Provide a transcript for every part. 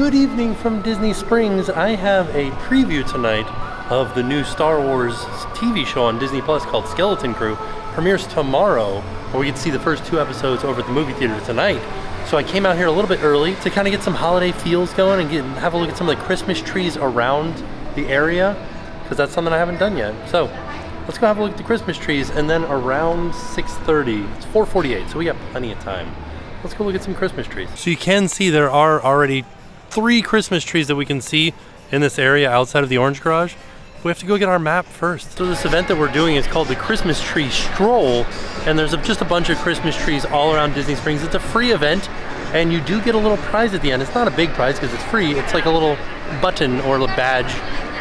Good evening from Disney Springs. I have a preview tonight of the new Star Wars TV show on Disney Plus called Skeleton Crew. Premieres tomorrow, where we get to see the first 2 episodes over at the movie theater tonight. So I came out here a little bit early to kind of get some holiday feels going and have a look at some of the Christmas trees around the area, because that's something I haven't done yet. So let's go have a look at the Christmas trees, and then around 6:30, it's 4:48, so we got plenty of time. Let's go look at some Christmas trees. So you can see there are already 3 Christmas trees that we can see in this area outside of the Orange Garage. We have to go get our map first. So this event that we're doing is called the Christmas Tree Stroll, and there's just a bunch of Christmas trees all around Disney Springs. It's a free event, and you do get a little prize at the end. It's not a big prize because it's free. It's like a little button or a badge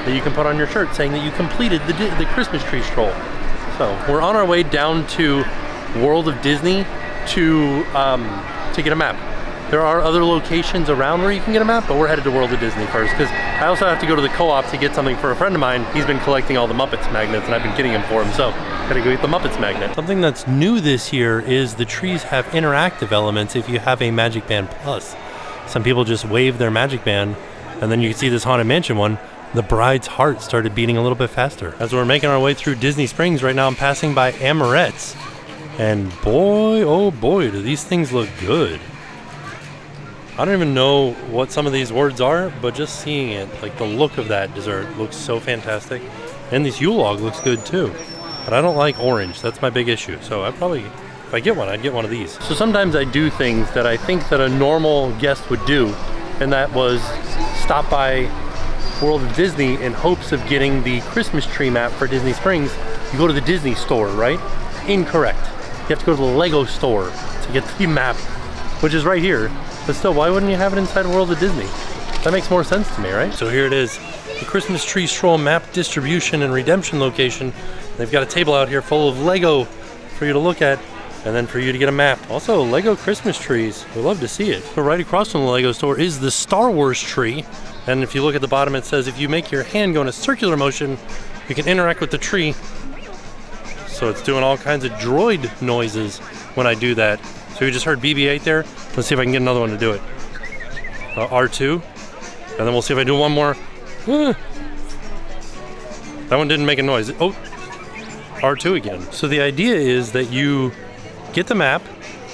that you can put on your shirt saying that you completed the Christmas Tree Stroll. So we're on our way down to World of Disney to get a map. There are other locations around where you can get a map, but we're headed to World of Disney first because I also have to go to the co-op to get something for a friend of mine. He's been collecting all the Muppets magnets and I've been getting them for him, so gotta go get the Muppets magnet. Something that's new this year is the trees have interactive elements if you have a Magic Band Plus. Some people just wave their Magic Band, and then you can see this Haunted Mansion one. The bride's heart started beating a little bit faster. As we're making our way through Disney Springs right now, I'm passing by Amorette's, and boy, oh boy, do these things look good. I don't even know what some of these words are, but just seeing it, like the look of that dessert looks so fantastic. And this Yule log looks good too. But I don't like orange, that's my big issue. So I'd probably, if I get one, I'd get one of these. So sometimes I do things that I think that a normal guest would do, and that was stop by World of Disney in hopes of getting the Christmas tree map for Disney Springs. You go to the Disney store, right? Incorrect. You have to go to the Lego store to get the map, which is right here. But still, why wouldn't you have it inside World of Disney? That makes more sense to me, right? So here it is, the Christmas Tree Stroll map distribution and redemption location. They've got a table out here full of Lego for you to look at, and then for you to get a map. Also, Lego Christmas trees. We'd love to see it. So right across from the Lego store is the Star Wars tree. And if you look at the bottom, it says if you make your hand go in a circular motion, you can interact with the tree. So it's doing all kinds of droid noises when I do that. So we just heard BB-8 there. Let's see if I can get another one to do it. R2. And then we'll see if I do one more. That one didn't make a noise. Oh, R2 again. So the idea is that you get the map,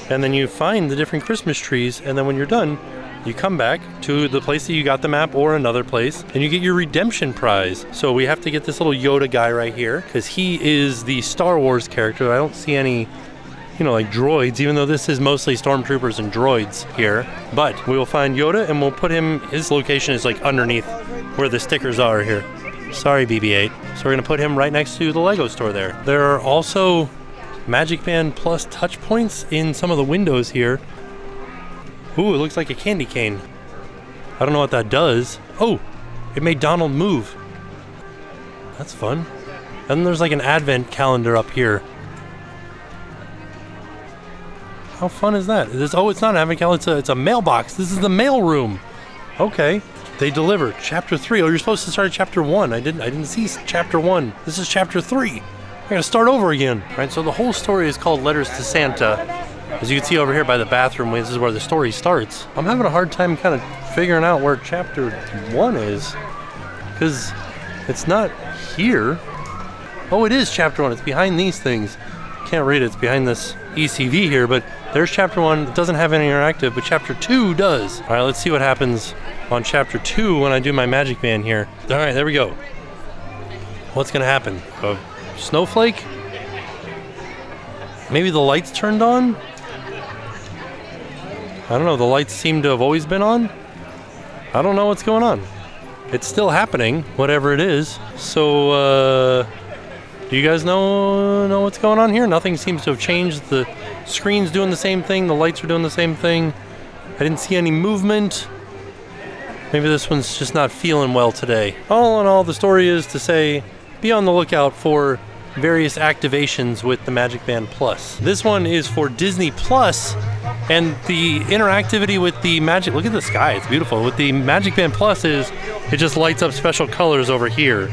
and then you find the different Christmas trees, and then when you're done, you come back to the place that you got the map or another place, and you get your redemption prize. So we have to get this little Yoda guy right here, because he is the Star Wars character. I don't see any, like droids, even though this is mostly stormtroopers and droids here. But we will find Yoda, and we'll put him, his location is like underneath where the stickers are here. Sorry, BB-8. So we're gonna put him right next to the Lego store there. There are also Magic Band Plus touch points in some of the windows here. Ooh, it looks like a candy cane. I don't know what that does. Oh, it made Donald move. That's fun. And then there's like an advent calendar up here. How fun is that? Oh, it's not an advent calendar, it's a mailbox. This is the mail room. Okay. They deliver. Chapter 3. Oh, you're supposed to start at chapter 1. I didn't see chapter 1. This is chapter 3. I gotta start over again. Right, so the whole story is called Letters to Santa. As you can see over here by the bathroom, this is where the story starts. I'm having a hard time kind of figuring out where chapter 1 is, because it's not here. Oh, it is chapter 1. It's behind these things. Can't read it. It's behind this ECV here, but there's chapter 1. It doesn't have any interactive, but chapter 2 does. All right, let's see what happens on chapter 2 when I do my Magic Band here. All right, there we go. What's gonna happen? A snowflake? Maybe the lights turned on? I don't know, the lights seem to have always been on? I don't know what's going on. It's still happening, whatever it is. So, do you guys know what's going on here? Nothing seems to have changed. The screen's doing the same thing, the lights are doing the same thing. I didn't see any movement. Maybe this one's just not feeling well today. All in all, the story is to say, be on the lookout for various activations with the Magic Band Plus. This one is for Disney Plus, and the interactivity with the Magic, look at the sky, it's beautiful. With the Magic Band Plus is, it just lights up special colors over here.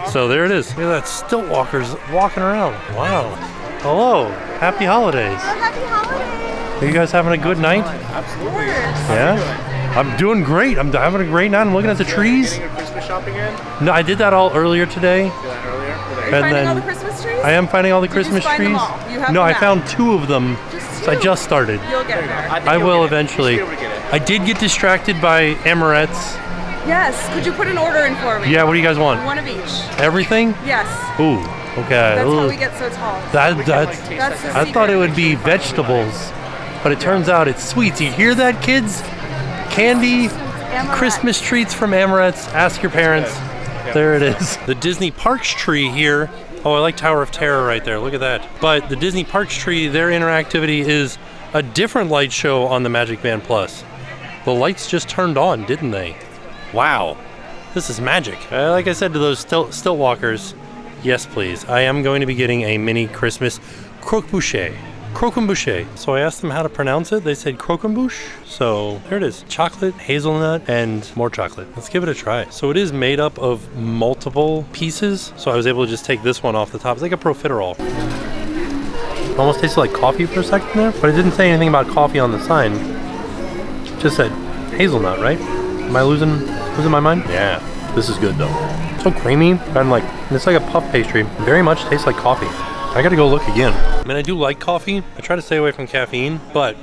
So there it is. Look at that, stilt walkers walking around. Wow. Hello, happy holidays. Oh, happy holidays. Are you guys having a good night? Absolutely. Yeah? I'm doing great. I'm having a great night. I'm looking at the trees. Getting your Christmas shopping in? No, I did that all earlier today. Did that earlier? Are you finding all the Christmas trees? I am finding all the Did you Christmas just find trees. them all? You have No, them I now? found 2 of them. Just So I 2? just started. You'll get there. I will eventually. I did get distracted by amarettes. Yes. Could you put an order in for me? Yeah, what do you guys want? One of each. Everything? Yes. Ooh, okay. That's Ooh. how we get so tall. That's That's the I thought secret. it would be vegetables, but it turns out it's sweets. You hear that, kids? Candy, Amaret. Christmas treats from Amaret's. Ask your parents. There it is. The Disney Parks tree here. Oh, I like Tower of Terror right there. Look at that. But the Disney Parks tree, their interactivity is a different light show on the Magic Band Plus. The lights just turned on, didn't they? Wow. This is magic. Like I said to those stilt walkers, yes, please. I am going to be getting a mini Christmas croque-boucher. Croquembouche. So I asked them how to pronounce it. They said croquembouche. So there it is. Chocolate, hazelnut, and more chocolate. Let's give it a try. So it is made up of multiple pieces. So I was able to just take this one off the top. It's like a profiterole. It almost tasted like coffee for a second there, but it didn't say anything about coffee on the sign. It just said hazelnut, right? Am I losing my mind? Yeah. This is good though. So creamy and it's like a puff pastry. Very much tastes like coffee. I gotta go look again. I mean, I do like coffee. I try to stay away from caffeine, but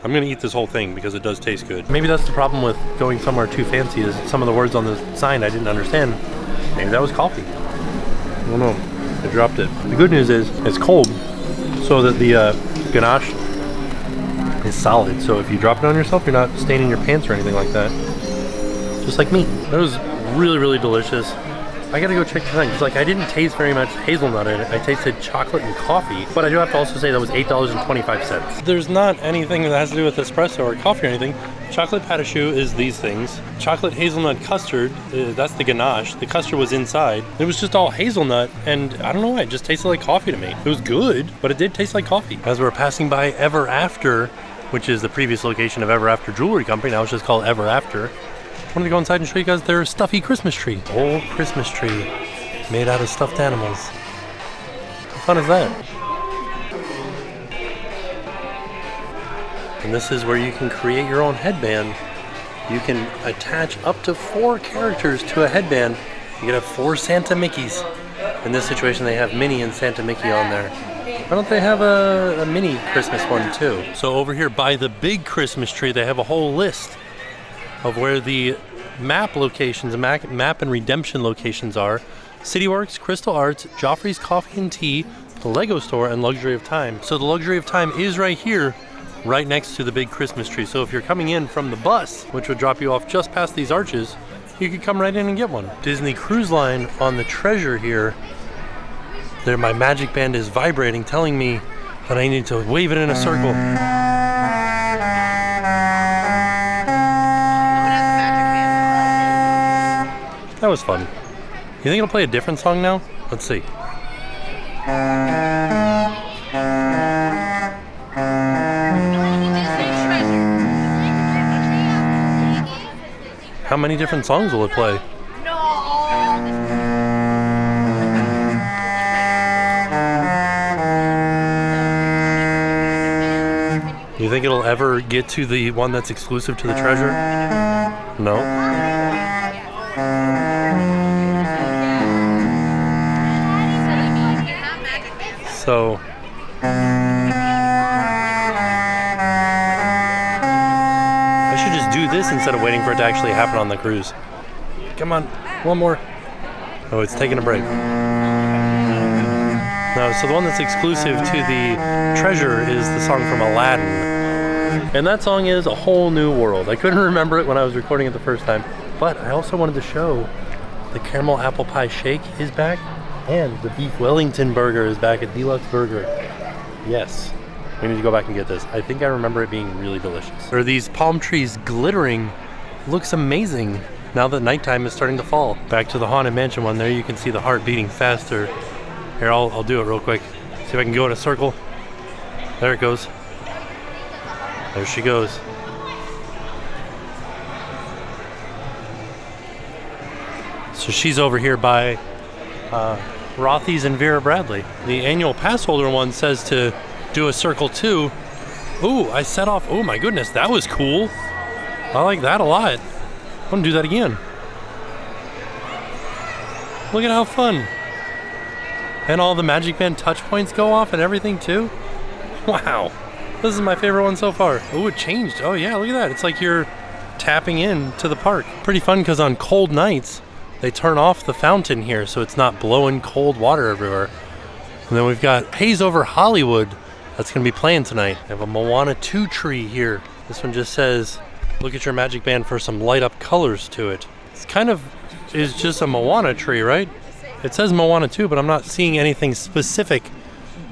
I'm gonna eat this whole thing because it does taste good. Maybe that's the problem with going somewhere too fancy is some of the words on the sign I didn't understand. Maybe that was coffee. I don't know. I dropped it. The good news is it's cold, so that the ganache is solid. So if you drop it on yourself, you're not staining your pants or anything like that. Just like me. That was really, really delicious. I gotta go check the thing, because I didn't taste very much hazelnut in it. I tasted chocolate and coffee, but I do have to also say that was $8.25. There's not anything that has to do with espresso or coffee or anything. Chocolate pâte à choux is these things. Chocolate hazelnut custard, that's the ganache. The custard was inside. It was just all hazelnut, and I don't know why, it just tasted like coffee to me. It was good, but it did taste like coffee. As we're passing by Ever After, which is the previous location of Ever After Jewelry Company, now it's just called Ever After. I wanted to go inside and show you guys their stuffy Christmas tree. Old Christmas tree made out of stuffed animals. How fun is that? And this is where you can create your own headband. You can attach up to 4 characters to a headband. You can have 4 Santa Mickeys. In this situation, they have Minnie and Santa Mickey on there. Why don't they have a mini Christmas one too? So over here by the big Christmas tree, they have a whole list of where the map locations, map and redemption locations are. CityWorks, Crystal Arts, Joffrey's Coffee and Tea, the Lego Store, and Luxury of Time. So the Luxury of Time is right here, right next to the big Christmas tree. So if you're coming in from the bus, which would drop you off just past these arches, you could come right in and get one. Disney Cruise Line on the Treasure here. There, my magic band is vibrating, telling me that I need to wave it in a circle. That was fun. You think it'll play a different song now? Let's see. How many different songs will it play? You think it'll ever get to the one that's exclusive to the Treasure? No? So I should just do this instead of waiting for it to actually happen on the cruise. Come on, one more. Oh, it's taking a break. No, so the one that's exclusive to the Treasure is the song from Aladdin. And that song is A Whole New World. I couldn't remember it when I was recording it the first time, but I also wanted to show the caramel apple pie shake is back, and the beef Wellington burger is back at Deluxe Burger. Yes, we need to go back and get this. I think I remember it being really delicious. There are these palm trees glittering. Looks amazing now that nighttime is starting to fall. Back to the Haunted Mansion one there, you can see the heart beating faster. Here, I'll do it real quick. See if I can go in a circle. There it goes. There she goes. So she's over here by Rothy's and Vera Bradley. The annual pass holder one says to do a circle too. Ooh, I set off. Oh my goodness, that was cool. I like that a lot. I'm gonna do that again. Look at how fun. And all the Magic Band touch points go off and everything too. Wow. This is my favorite one so far. Oh, it changed. Oh yeah, look at that. It's like you're tapping in to the park. Pretty fun because on cold nights, they turn off the fountain here so it's not blowing cold water everywhere. And then we've got Haze Over Hollywood that's going to be playing tonight. I have a Moana 2 tree here. This one just says, look at your Magic Band for some light up colors to it. It's kind of is just a Moana tree, right? It says Moana 2, but I'm not seeing anything specific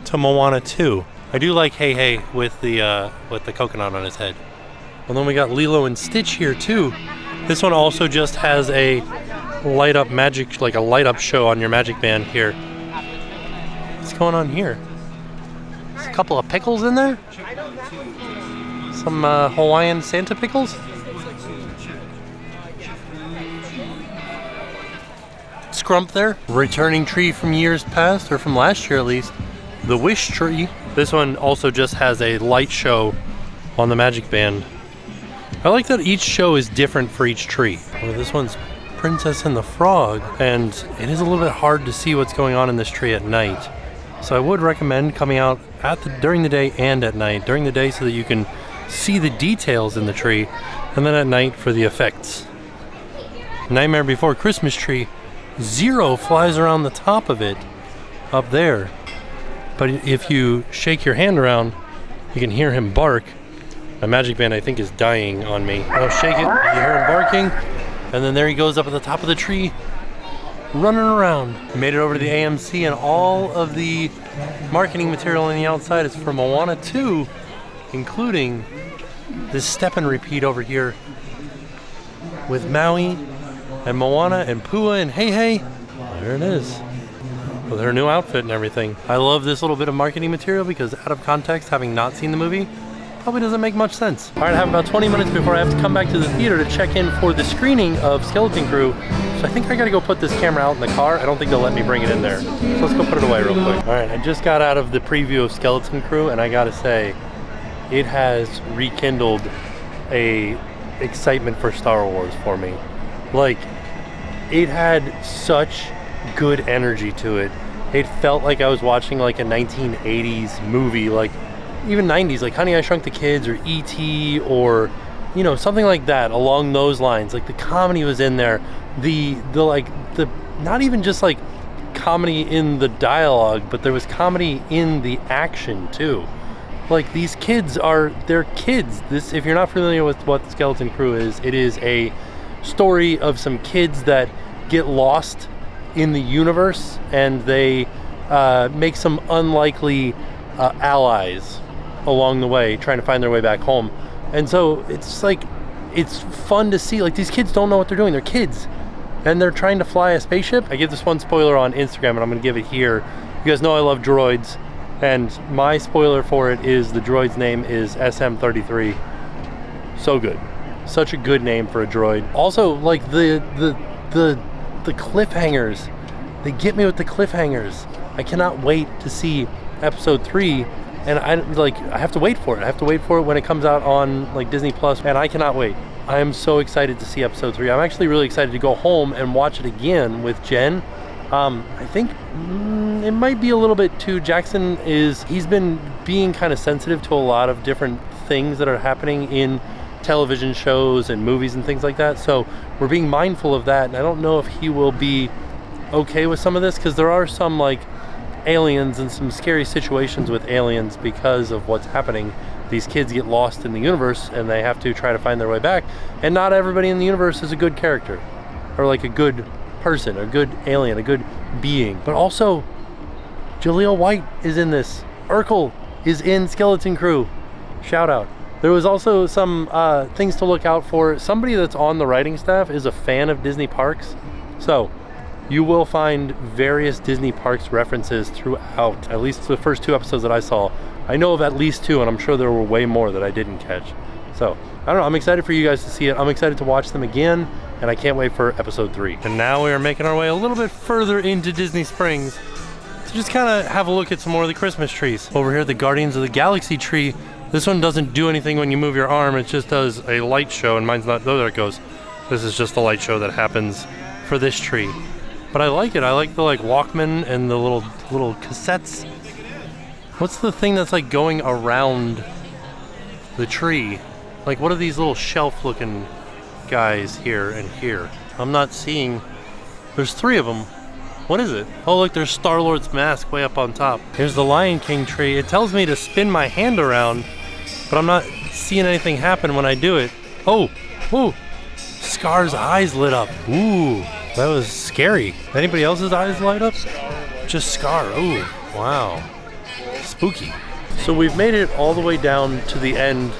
to Moana 2. I do like Hey Hey with the coconut on his head. And then we got Lilo and Stitch here too. This one also just has a light up magic, like a light up show on your Magic Band here. What's going on here? There's a couple of pickles in there. Some Hawaiian Santa pickles. Scrump there. Returning tree from years past, or from last year at least. The Wish Tree. This one also just has a light show on the Magic Band. I like that each show is different for each tree. Oh, this one's Princess and the Frog, and it is a little bit hard to see what's going on in this tree at night. So I would recommend coming out during the day and at night. During the day so that you can see the details in the tree, and then at night for the effects. Nightmare Before Christmas tree. Zero flies around the top of it up there. But if you shake your hand around, you can hear him bark. My Magic Band, I think, is dying on me. I'll shake it, you hear him barking, and then there he goes up at the top of the tree, running around. Made it over to the AMC, and all of the marketing material on the outside is for Moana 2, including this step and repeat over here with Maui and Moana and Pua and Hey Hey. There it is. With her new outfit and everything. I love this little bit of marketing material because out of context, having not seen the movie, probably doesn't make much sense. All right, I have about 20 minutes before I have to come back to the theater to check in for the screening of Skeleton Crew. So I think I gotta go put this camera out in the car. I don't think they'll let me bring it in there. So let's go put it away real quick. All right, I just got out of the preview of Skeleton Crew, and I gotta say, it has rekindled a excitement for Star Wars for me. Like, it had such good energy to it. It felt like I was watching like a 1980s movie, like even 90s, like Honey, I Shrunk the Kids or E.T. or, you know, something like that along those lines. Like the comedy was in there. The not even just like comedy in the dialogue, but there was comedy in the action too. Like these kids they're kids. This, if you're not familiar with what Skeleton Crew is, it is a story of some kids that get lost in the universe, and they make some unlikely allies along the way, trying to find their way back home. And so it's like, it's fun to see, like these kids don't know what they're doing. They're kids, and they're trying to fly a spaceship. I give this one spoiler on Instagram, and I'm gonna give it here. You guys know I love droids, and my spoiler for it is the droid's name is SM-33. So good. Such a good name for a droid. Also, like the cliffhangers, they get me with the cliffhangers. I cannot wait to see episode 3, and I have to wait for it. I have to wait for it when it comes out on like Disney Plus, and I cannot wait. I am so excited to see episode 3. I'm actually really excited to go home and watch it again with Jen. I think it might be a little bit too, he's been being kind of sensitive to a lot of different things that are happening in television shows and movies and things like that, so we're being mindful of that, and I don't know if he will be okay with some of this, because there are some like aliens and some scary situations with aliens because of what's happening. These kids get lost in the universe and they have to try to find their way back, and not everybody in the universe is a good character or like a good person, a good alien, a good being. But also Jaleel White is in this. Urkel is in Skeleton Crew. Shout out. There was also some things to look out for. Somebody that's on the writing staff is a fan of Disney parks, so you will find various Disney parks references throughout, at least the first 2 episodes that I saw. I know of at least 2, and I'm sure there were way more that I didn't catch. So, I don't know, I'm excited for you guys to see it. I'm excited to watch them again, and I can't wait for episode 3. And now we are making our way a little bit further into Disney Springs to just kind of have a look at some more of the Christmas trees. Over here, the Guardians of the Galaxy tree. This one doesn't do anything when you move your arm. It just does a light show, and mine's not. Oh, there it goes. This is just the light show that happens for this tree. But I like it. I like the like Walkman and the little cassettes. What's the thing that's like going around the tree? Like, what are these little shelf-looking guys here and here? I'm not seeing. There's 3 of them. What is it? Oh, look, there's Star-Lord's mask way up on top. Here's the Lion King tree. It tells me to spin my hand around, but I'm not seeing anything happen when I do it. Oh, ooh, Scar's eyes lit up. Ooh, that was scary. Anybody else's eyes light up? Just Scar. Ooh, wow. Spooky. So we've made it all the way down to the end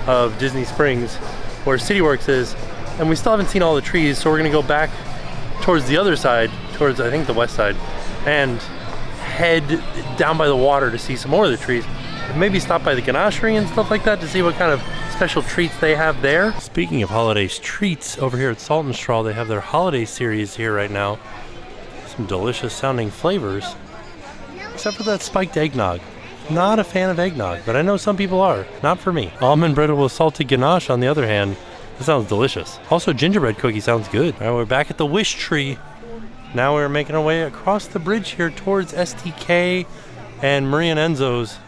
of Disney Springs, where CityWorks is, and we still haven't seen all the trees, so we're gonna go back towards the other side, towards I think the west side, and head down by the water to see some more of the trees. Maybe stop by the ganachery and stuff like that to see what kind of special treats they have there. Speaking of holiday treats, over here at Salt and Straw, they have their holiday series here right now. Some delicious sounding flavors, except for that spiked eggnog. Not a fan of eggnog, but I know some people are. Not for me. Almond bread with salted ganache, on the other hand, that sounds delicious. Also, gingerbread cookie sounds good. All right, we're back at the Wish Tree. Now we're making our way across the bridge here towards STK and Marie and Enzo's,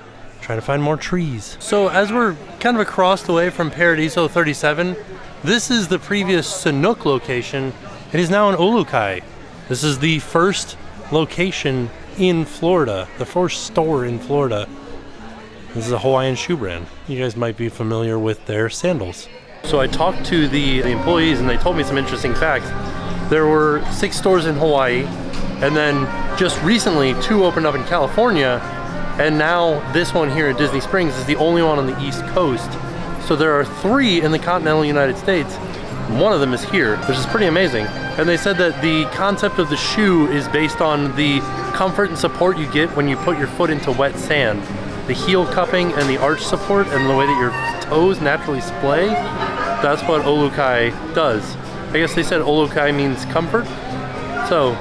trying to find more trees. So as we're kind of across the way from Paradiso 37, this is the previous Sanook location. It is now in Olukai. This is the first location in Florida, the first store in Florida. This is a Hawaiian shoe brand. You guys might be familiar with their sandals. So I talked to the employees and they told me some interesting facts. There were 6 stores in Hawaii, and then just recently 2 opened up in California, and now this one here at Disney Springs is the only one on the East Coast. So there are 3 in the continental United States. One of them is here, which is pretty amazing. And they said that the concept of the shoe is based on the comfort and support you get when you put your foot into wet sand. The heel cupping and the arch support and the way that your toes naturally splay, that's what Olukai does. I guess they said Olukai means comfort. So,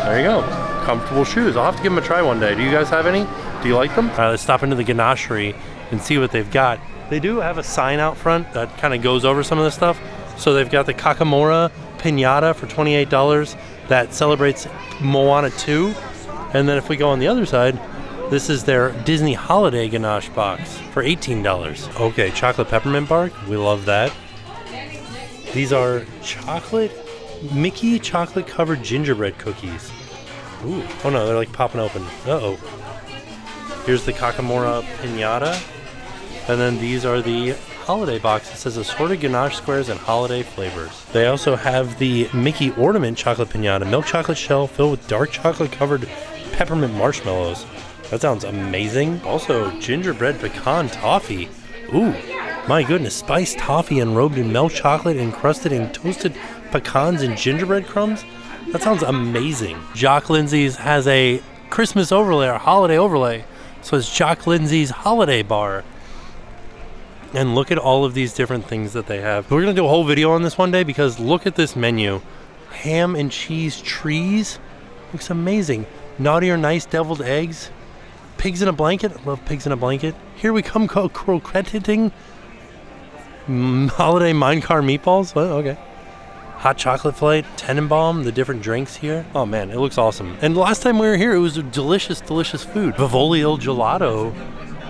there you go. Comfortable shoes. I'll have to give them a try one day. Do you guys have any? Do you like them? All right, let's stop into the ganachery and see what they've got. They do have a sign out front that kind of goes over some of this stuff. So they've got the Kakamora Pinata for $28 that celebrates Moana 2. And then if we go on the other side, this is their Disney Holiday Ganache box for $18. Okay, chocolate peppermint bark. We love that. These are Mickey chocolate covered gingerbread cookies. Ooh. Oh no, they're like popping open. Uh-oh. Here's the Kakamora Pinata. And then these are the holiday box. It says assorted ganache squares and holiday flavors. They also have the Mickey Ornament Chocolate Pinata, milk chocolate shell filled with dark chocolate covered peppermint marshmallows. That sounds amazing. Also, gingerbread pecan toffee. Ooh, my goodness. Spiced toffee enrobed in milk chocolate encrusted in toasted pecans and gingerbread crumbs. That sounds amazing. Jock Lindsay's has a Christmas overlay or holiday overlay. So it's Jock Lindsay's Holiday Bar. And look at all of these different things that they have. We're going to do a whole video on this one day because look at this menu. Ham and cheese trees. Looks amazing. Naughty or nice deviled eggs. Pigs in a blanket. I love pigs in a blanket. Here we come croquetting. Holiday Minecart meatballs. Well, okay. Hot chocolate flight. Tenenbaum. The different drinks here. Oh man, it looks awesome. And last time we were here, it was a delicious, delicious food. Vivolio Gelato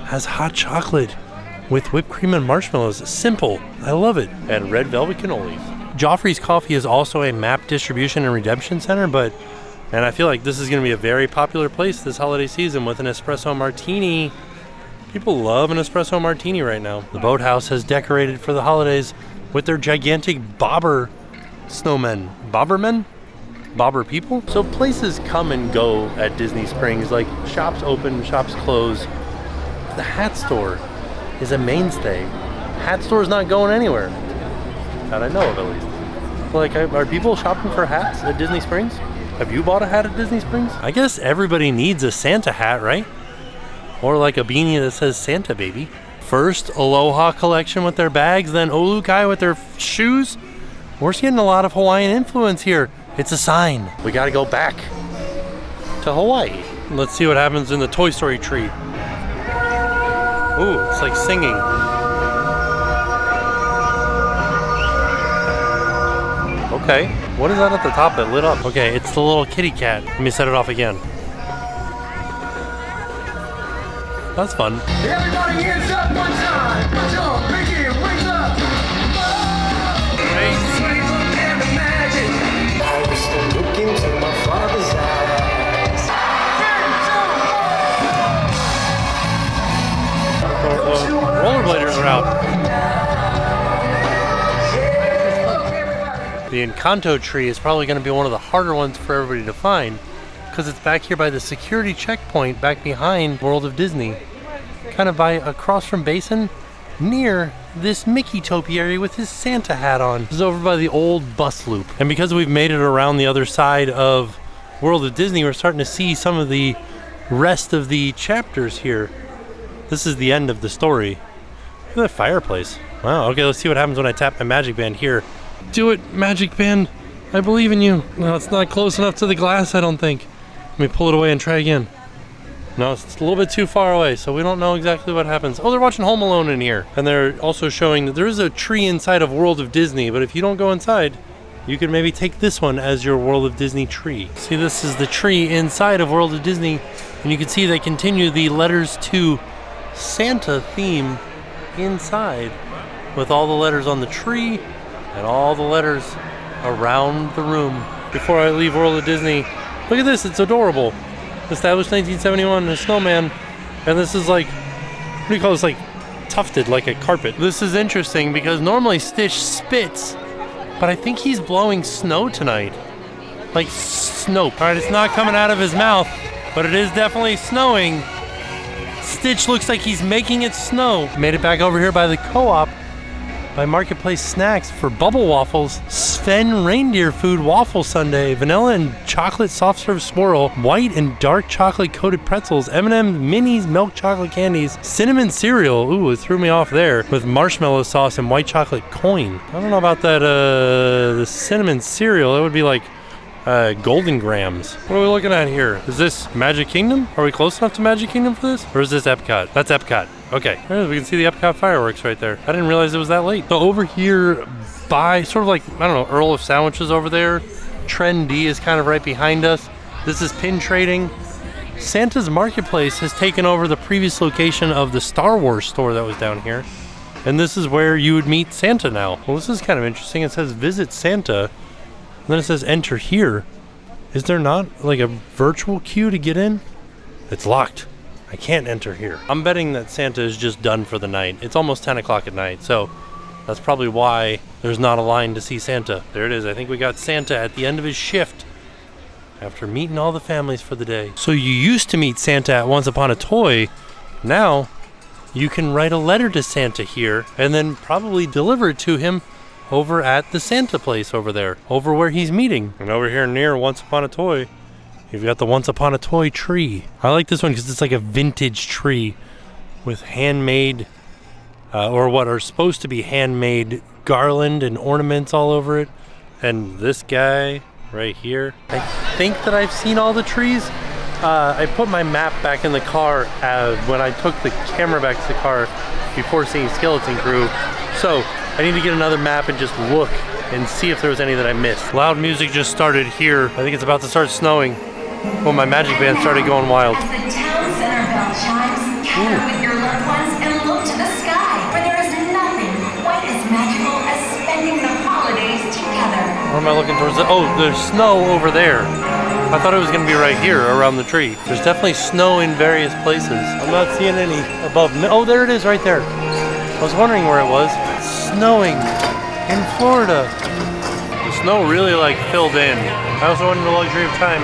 has hot chocolate with whipped cream and marshmallows. Simple. I love it. And red velvet cannolis. Joffrey's Coffee is also a map distribution and redemption center, and I feel like this is going to be a very popular place this holiday season with an espresso martini. People love an espresso martini right now. The boathouse has decorated for the holidays with their gigantic bobber snowmen. Bobbermen? Bobber people? So places come and go at Disney Springs, like shops open, shops close. The hat store is a mainstay. Hat store's not going anywhere that I know of, at least. Like, are people shopping for hats at Disney Springs? Have you bought a hat at Disney Springs? I guess everybody needs a Santa hat, right? Or like a beanie that says Santa Baby. First, Aloha collection with their bags, then Olukai with their shoes. We're getting a lot of Hawaiian influence here. It's a sign. We gotta go back to Hawaii. Let's see what happens in the Toy Story tree. Ooh, it's like singing. Okay, what is that at the top that lit up? Okay, it's the little kitty cat. Let me set it off again. That's fun. Everybody hands up one time. Put your pinky rings up. I used to look into my father's eyes. Rollerbladers are out. The Encanto tree is probably going to be one of the harder ones for everybody to find because it's back here by the security checkpoint back behind World of Disney. Kind of by across from Basin near this Mickey topiary with his Santa hat on. This is over by the old bus loop. And because we've made it around the other side of World of Disney, we're starting to see some of the rest of the chapters here. This is the end of the story. Look at that fireplace. Wow, okay, let's see what happens when I tap my magic band here. Do it, magic band. I believe in you. No, it's not close enough to the glass, I don't think. Let me pull it away and try again. No, it's a little bit too far away, so we don't know exactly what happens. Oh, they're watching Home Alone in here. And they're also showing that there is a tree inside of World of Disney, but if you don't go inside, you can maybe take this one as your World of Disney tree. See, this is the tree inside of World of Disney, and you can see they continue the letters to Santa theme inside with all the letters on the tree and all the letters around the room. Before I leave World of Disney, look at this, it's adorable. Established 1971, a snowman, and this is like, what do you call this, like tufted like a carpet. This is interesting because normally Stitch spits, but I think he's blowing snow tonight. Like snow. Alright, it's not coming out of his mouth, but it is definitely snowing. Stitch looks like he's making it snow. Made it back over here by the co-op, by Marketplace Snacks for bubble waffles. Sven reindeer food waffle sundae, vanilla and chocolate soft serve swirl, white and dark chocolate coated pretzels, M&M's minis milk chocolate candies, cinnamon cereal, ooh, it threw me off there, with marshmallow sauce and white chocolate coin. I don't know about that, the cinnamon cereal, that would be like Golden Grams. What are we looking at here? Is this Magic Kingdom? Are we close enough to Magic Kingdom for this? Or is this Epcot? That's Epcot. Okay, we can see the Epcot fireworks right there. I didn't realize it was that late. So over here by, sort of like, I don't know, Earl of Sandwiches over there. Trend D is kind of right behind us. This is pin trading. Santa's Marketplace has taken over the previous location of the Star Wars store that was down here. And this is where you would meet Santa now. Well, this is kind of interesting. It says visit Santa. And then it says enter here. Is there not like a virtual queue to get in? It's locked. I can't enter here. I'm betting that Santa is just done for the night. It's almost 10 o'clock at night, so that's probably why there's not a line to see Santa. There it is. I think we got Santa at the end of his shift after meeting all the families for the day. So you used to meet Santa at Once Upon a Toy. Now you can write a letter to Santa here and then probably deliver it to him over at the Santa place over there, over where he's meeting. And over here near Once Upon a Toy, you've got the Once Upon a Toy tree. I like this one because it's like a vintage tree with handmade, or what are supposed to be handmade garland and ornaments all over it. And this guy right here. I think that I've seen all the trees. I put my map back in the car when I took the camera back to the car before seeing Skeleton Crew. So I need to get another map and just look and see if there was any that I missed. Loud music just started here. I think it's about to start snowing. Well, my magic band started going wild. As the town center bell chimes, gather with your loved ones and look to the sky, for there is nothing quite as magical as spending the holidays together. Where am I looking towards? Oh, there's snow over there. I thought it was going to be right here around the tree. There's definitely snow in various places. I'm not seeing any above. Oh, there it is right there. I was wondering where it was. It's snowing in Florida. The snow really like filled in. I also wanted the luxury of time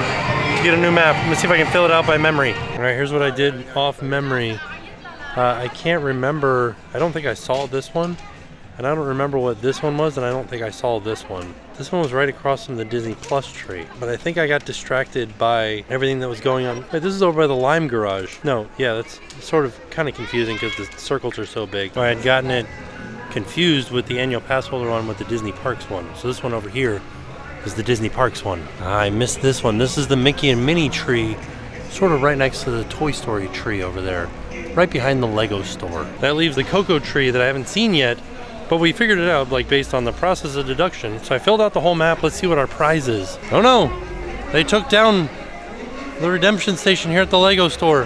to get a new map. Let me see if I can fill it out by memory. All right, here's what I did off memory. I can't remember. I don't think I saw this one. And I don't remember what this one was, and I don't think I saw this one. This one was right across from the Disney Plus tree. But I think I got distracted by everything that was going on. Wait, this is over by the Lime Garage. No, yeah, that's sort of kind of confusing because the circles are so big. I had gotten it confused with the annual pass holder one with the Disney Parks one. So this one over here is the Disney Parks one. I missed this one. This is the Mickey and Minnie tree, sort of right next to the Toy Story tree over there. right behind the Lego store. That leaves the cocoa tree that I haven't seen yet, but we figured it out like based on the process of deduction. So I filled out the whole map. Let's see what our prize is. Oh no, they took down the redemption station here at the Lego store.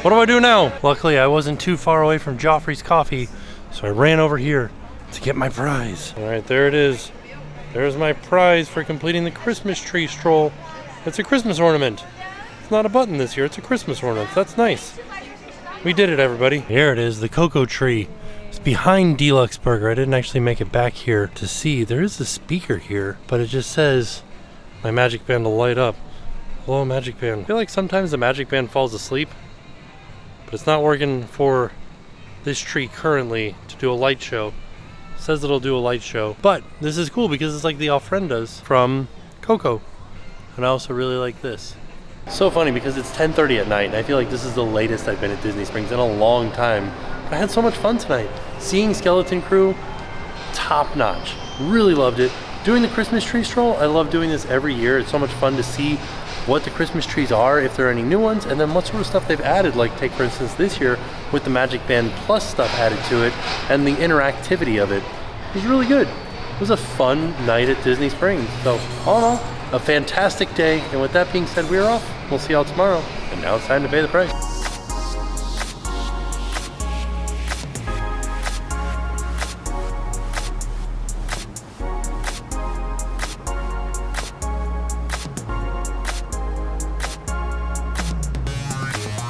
What do I do now? Luckily, I wasn't too far away from Joffrey's Coffee, so I ran over here to get my prize. All right, there it is. There's my prize for completing the Christmas tree stroll. It's a Christmas ornament. It's not a button this year, it's a Christmas ornament. That's nice. We did it, everybody. Here it is, the cocoa tree. It's behind Deluxe Burger. I didn't actually make it back here to see. There is a speaker here, but it just says my Magic Band will light up. Hello, Magic Band. I feel like sometimes the Magic Band falls asleep, but it's not working for this tree currently to do a light show. It says it'll do a light show, but this is cool because it's like the ofrendas from Coco. And I also really like this. So funny because it's 10:30 at night and I feel like this is the latest I've been at Disney Springs in a long time. But I had so much fun tonight. Seeing Skeleton Crew, top notch. Really loved it. Doing the Christmas tree stroll, I love doing this every year. It's so much fun to see what the Christmas trees are, if there are any new ones, and then what sort of stuff they've added. Like take for instance this year with the Magic Band Plus stuff added to it and the interactivity of it. It was really good. It was a fun night at Disney Springs. So all in all, a fantastic day. And with that being said, we're off. We'll see y'all tomorrow. And now it's time to pay the price.